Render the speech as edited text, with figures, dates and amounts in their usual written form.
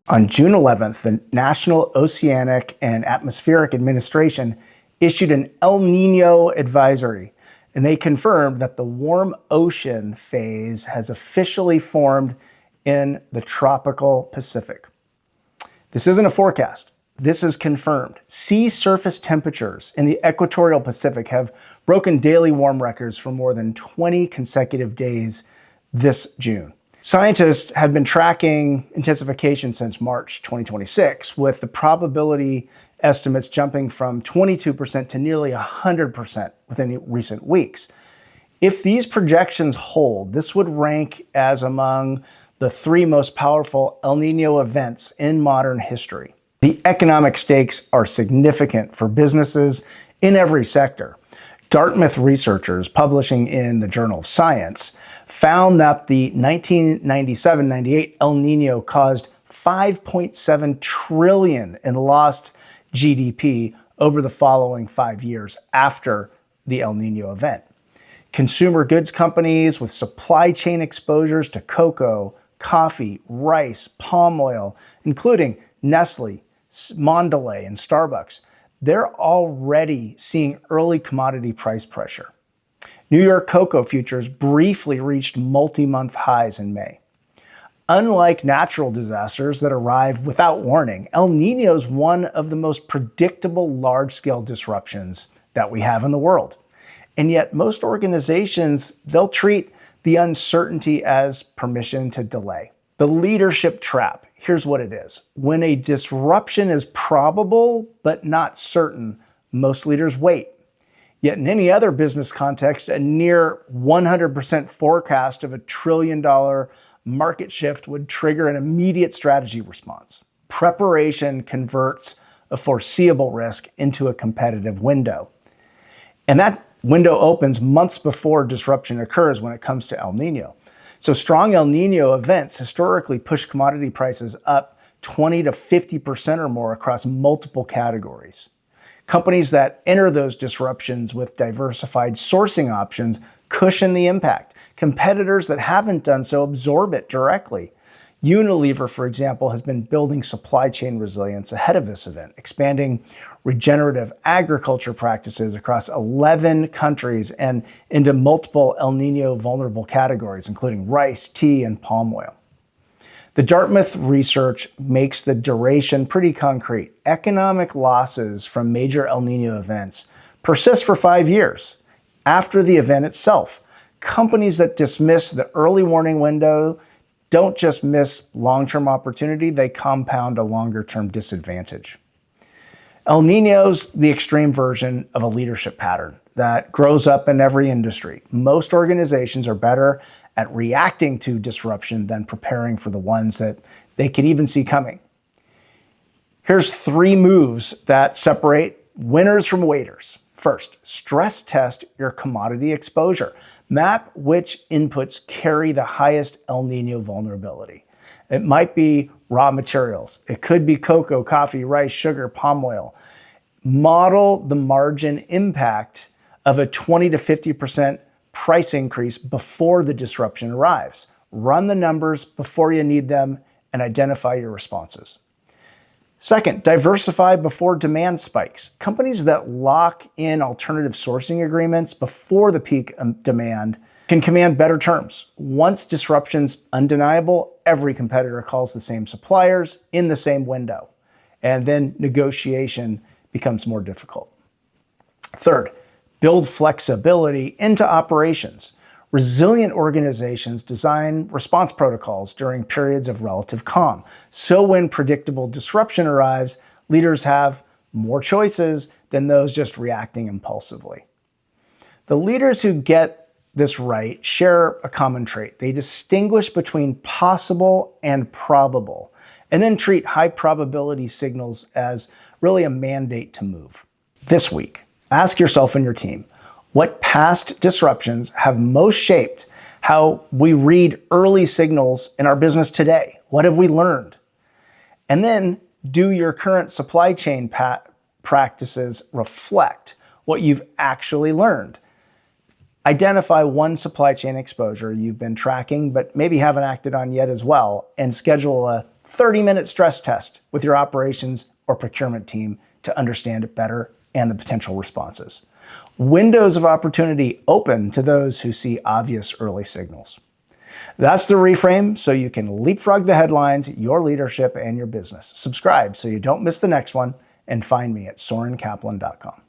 On June 11th, the National Oceanic and Atmospheric Administration issued an El Niño advisory, and they confirmed that the warm ocean phase has officially formed in the tropical Pacific. This isn't a forecast. This is confirmed. Sea surface temperatures in the equatorial Pacific have broken daily warm records for more than 20 consecutive days this June. Scientists had been tracking intensification since March 2026, with the probability estimates jumping from 22% to nearly 100% within recent weeks. If these projections hold, this would rank as among the 3 most powerful El Niño events in modern history. The economic stakes are significant for businesses in every sector. Dartmouth researchers publishing in the Journal of Science found that the 1997-98 El Niño caused $5.7 trillion in lost GDP over the following 5 years after the El Niño event. Consumer goods companies with supply chain exposures to cocoa, coffee, rice, palm oil, including Nestlé, Mondelez, and Starbucks, they're already seeing early commodity price pressure. New York cocoa futures briefly reached multi-month highs in May. Unlike natural disasters that arrive without warning, El Niño is one of the most predictable large-scale disruptions that we have in the world. And yet most organizations, they'll treat the uncertainty as permission to delay. The leadership trap, here's what it is. When a disruption is probable but not certain, most leaders wait. Yet in any other business context, a near 100% forecast of $1 trillion market shift would trigger an immediate strategy response. Preparation converts a foreseeable risk into a competitive window. And that window opens months before disruption occurs when it comes to El Niño. So strong El Niño events historically push commodity prices up 20 to 50% or more across multiple categories. Companies that enter those disruptions with diversified sourcing options cushion the impact. Competitors that haven't done so absorb it directly. Unilever, for example, has been building supply chain resilience ahead of this event, expanding regenerative agriculture practices across 11 countries and into multiple El Niño vulnerable categories, including rice, tea, and palm oil. The Dartmouth research makes the duration pretty concrete. Economic losses from major El Niño events persist for 5 years after the event itself. Companies that dismiss the early warning window don't just miss long-term opportunity, they compound a longer-term disadvantage. El Niño's the extreme version of a leadership pattern that grows up in every industry. Most organizations are better at reacting to disruption than preparing for the ones that they could even see coming. Here's 3 moves that separate winners from waiters. First, stress test your commodity exposure. Map which inputs carry the highest El Niño vulnerability. It might be raw materials. It could be cocoa, coffee, rice, sugar, palm oil. Model the margin impact of a 20 to 50% price increase before the disruption arrives. Run the numbers before you need them and identify your responses. Second, diversify before demand spikes. Companies that lock in alternative sourcing agreements before the peak demand can command better terms. Once disruption's undeniable, every competitor calls the same suppliers in the same window, and then negotiation becomes more difficult. Third, build flexibility into operations. Resilient organizations design response protocols during periods of relative calm. So when predictable disruption arrives, leaders have more choices than those just reacting impulsively. The leaders who get this right share a common trait. They distinguish between possible and probable, and then treat high probability signals as really a mandate to move. This week, ask yourself and your team, what past disruptions have most shaped how we read early signals in our business today? What have we learned? And then do your current supply chain practices reflect what you've actually learned? Identify one supply chain exposure you've been tracking but maybe haven't acted on yet as well, and schedule a 30-minute stress test with your operations or procurement team to understand it better and the potential responses. Windows of opportunity open to those who see obvious early signals. That's the reframe, so you can leapfrog the headlines, your leadership, and your business. Subscribe so you don't miss the next one, and find me at sorenkaplan.com.